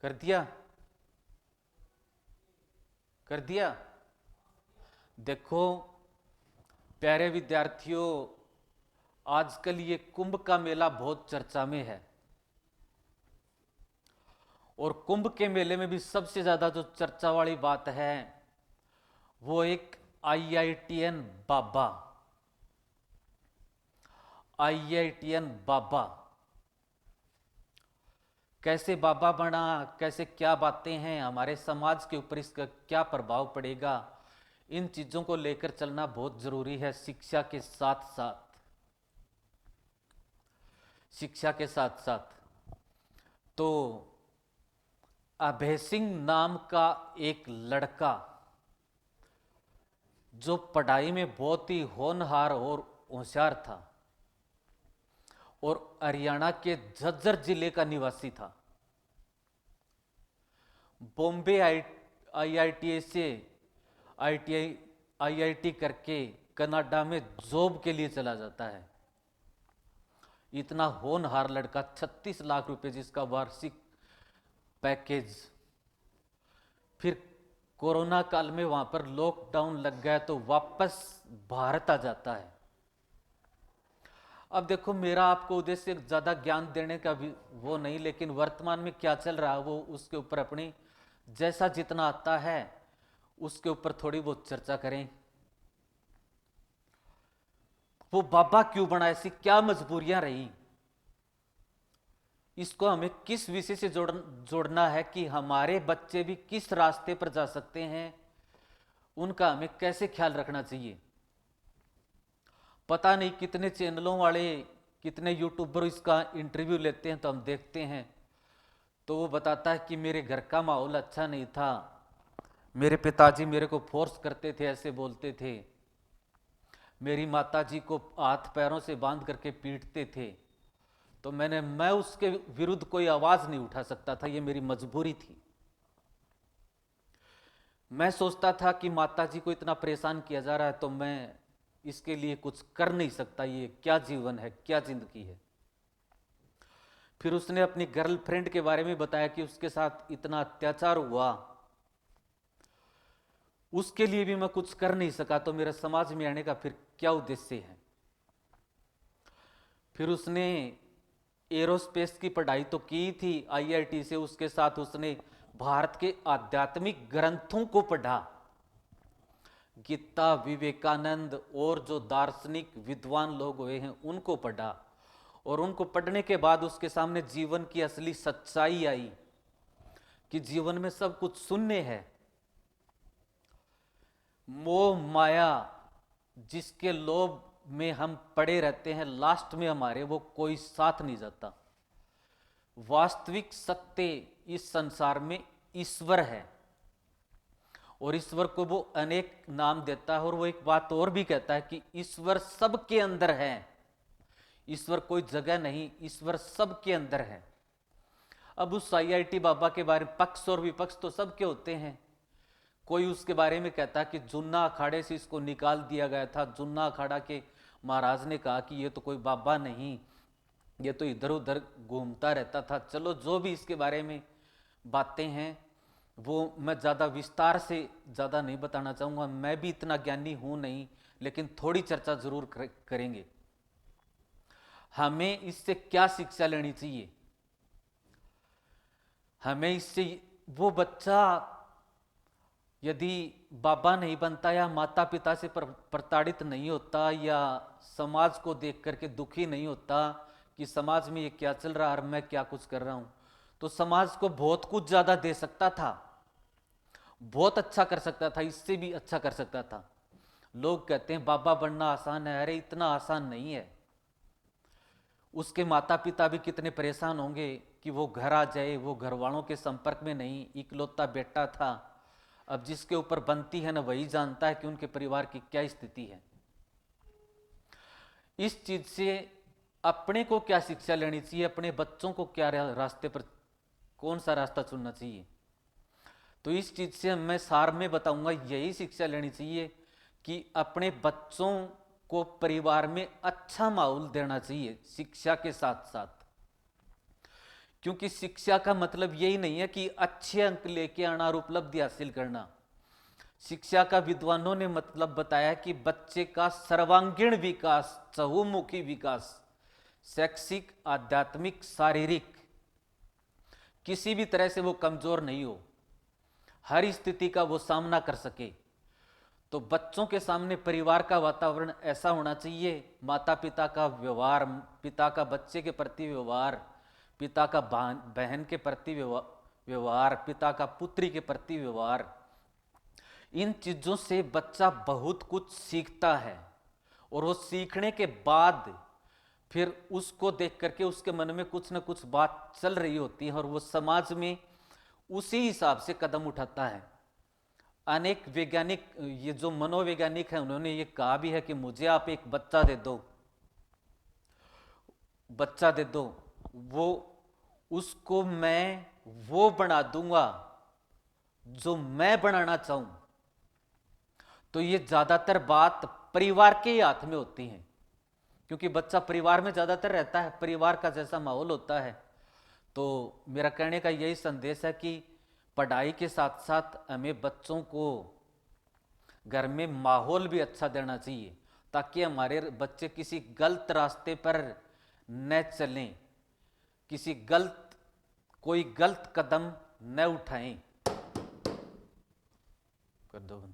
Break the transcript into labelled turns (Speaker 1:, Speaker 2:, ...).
Speaker 1: कर दिया। कर दिया। देखो प्यारे विद्यार्थियों, आजकल ये कुंभ का मेला बहुत चर्चा में है। और कुंभ के मेले में भी सबसे ज्यादा जो चर्चा वाली बात है वो एक आईआईटीएन बाबा। आईआईटीएन बाबा कैसे बाबा बना, कैसे क्या बातें हैं, हमारे समाज के ऊपर इसका क्या प्रभाव पड़ेगा, इन चीजों को लेकर चलना बहुत जरूरी है। शिक्षा के साथ साथ तो अभय सिंह नाम का एक लड़का जो पढ़ाई में बहुत ही होनहार और होशियार था और हरियाणा के झज्जर जिले का निवासी था। बॉम्बे आईआईटी से आईटीआई आईआईटी करके कनाडा में जॉब के लिए चला जाता है। इतना होनहार लड़का, 36 लाख रुपए जिसका वार्षिक पैकेज। फिर कोरोना काल में वहां पर लॉकडाउन लग गया तो वापस भारत आ जाता है। अब देखो मेरा आपको उद्देश्य ज्यादा ज्ञान देने का भी वो नहीं, लेकिन वर्तमान में क्या चल रहा है वो उसके ऊपर अपनी जैसा जितना आता है उसके ऊपर थोड़ी बहुत चर्चा करें। वो बाबा क्यों बना, ऐसी क्या मजबूरियां रही, इसको हमें किस विषय से जोड़ना है कि हमारे बच्चे भी किस रास्ते पर जा सकते हैं, उनका हमें कैसे ख्याल रखना चाहिए। पता नहीं कितने चैनलों वाले, कितने यूट्यूबर इसका इंटरव्यू लेते हैं तो हम देखते हैं तो वो बताता है कि मेरे घर का माहौल अच्छा नहीं था, मेरे पिताजी मेरे को फोर्स करते थे, ऐसे बोलते थे, मेरी माताजी को हाथ पैरों से बांध करके पीटते थे, तो मैं उसके विरुद्ध कोई आवाज नहीं उठा सकता था, ये मेरी मजबूरी थी। मैं सोचता था कि माताजी को इतना परेशान किया जा रहा है तो मैं इसके लिए कुछ कर नहीं सकता, ये क्या जीवन है, क्या जिंदगी है। फिर उसने अपनी गर्लफ्रेंड के बारे में बताया कि उसके साथ इतना अत्याचार हुआ, उसके लिए भी मैं कुछ कर नहीं सका, तो मेरा समाज में आने का फिर क्या उद्देश्य है। फिर उसने एरोस्पेस की पढ़ाई तो की थी आईआईटी से, उसके साथ उसने भारत के आध्यात्मिक ग्रंथों को पढ़ा, गीता, विवेकानंद और जो दार्शनिक विद्वान लोग हुए हैं उनको पढ़ा। और उनको पढ़ने के बाद उसके सामने जीवन की असली सच्चाई आई कि जीवन में सब कुछ शून्य है। मोह माया जिसके लोभ में हम पड़े रहते हैं, लास्ट में हमारे वो कोई साथ नहीं जाता। वास्तविक सत्य इस संसार में ईश्वर है और ईश्वर को वो अनेक नाम देता है। और वो एक बात और भी कहता है कि ईश्वर सबके अंदर है, ईश्वर कोई जगह नहीं, ईश्वर सबके अंदर है। अब उस आईआईटी बाबा के बारे में पक्ष और विपक्ष तो सबके होते हैं। कोई उसके बारे में कहता है कि जुन्ना अखाड़े से इसको निकाल दिया गया था, जुन्ना अखाड़ा के महाराज ने कहा कि ये तो कोई बाबा नहीं, ये तो इधर उधर घूमता रहता था। चलो जो भी इसके बारे में बातें हैं वो मैं ज़्यादा विस्तार से ज़्यादा नहीं बताना चाहूँगा, मैं भी इतना ज्ञानी हूँ नहीं, लेकिन थोड़ी चर्चा जरूर करेंगे। हमें इससे क्या शिक्षा लेनी चाहिए। हमें इससे वो बच्चा यदि बाबा नहीं बनता या माता पिता से प्रताड़ित नहीं होता या समाज को देख करके दुखी नहीं होता कि समाज में ये क्या चल रहा है और मैं क्या कुछ कर रहा हूं, तो समाज को बहुत कुछ ज्यादा दे सकता था, बहुत अच्छा कर सकता था, इससे भी अच्छा कर सकता था। लोग कहते हैं बाबा बनना आसान है, अरे इतना आसान नहीं है। उसके माता पिता भी कितने परेशान होंगे कि वो घर आ जाए, वो घर वालों के संपर्क में नहीं, इकलौता बेटा था। अब जिसके ऊपर बनती है ना वही जानता है कि उनके परिवार की क्या स्थिति है। इस चीज से अपने को क्या शिक्षा लेनी चाहिए, अपने बच्चों को क्या रास्ते पर, कौन सा रास्ता चुनना चाहिए। तो इस चीज से मैं सार में बताऊंगा, यही शिक्षा लेनी चाहिए कि अपने बच्चों को परिवार में अच्छा माहौल देना चाहिए शिक्षा के साथ साथ। क्योंकि शिक्षा का मतलब यही नहीं है कि अच्छे अंक लेके आना और उपलब्धि हासिल करना। शिक्षा का विद्वानों ने मतलब बताया कि बच्चे का सर्वांगीण विकास, चहुमुखी विकास, शैक्षिक, आध्यात्मिक, शारीरिक, किसी भी तरह से वो कमजोर नहीं हो, हर स्थिति का वो सामना कर सके। तो बच्चों के सामने परिवार का वातावरण ऐसा होना चाहिए, माता पिता का व्यवहार, पिता का बच्चे के प्रति व्यवहार, पिता का बहन के प्रति व्यवहार, पिता का पुत्री के प्रति व्यवहार, इन चीज़ों से बच्चा बहुत कुछ सीखता है। और वो सीखने के बाद फिर उसको देख करके उसके मन में कुछ ना कुछ बात चल रही होती है और वो समाज में उसी हिसाब से कदम उठाता है। अनेक वैज्ञानिक, ये जो मनोवैज्ञानिक हैं, उन्होंने ये कहा भी है कि मुझे आप एक बच्चा दे दो, वो उसको मैं वो बना दूंगा जो मैं बनाना चाहूं। तो ये ज्यादातर बात परिवार के ही हाथ में होती है, क्योंकि बच्चा परिवार में ज्यादातर रहता है, परिवार का जैसा माहौल होता है। तो मेरा कहने का यही संदेश है कि पढ़ाई के साथ साथ हमें बच्चों को घर में माहौल भी अच्छा देना चाहिए, ताकि हमारे बच्चे किसी गलत रास्ते पर न चलें, कोई गलत कदम न उठाएं। कर दो।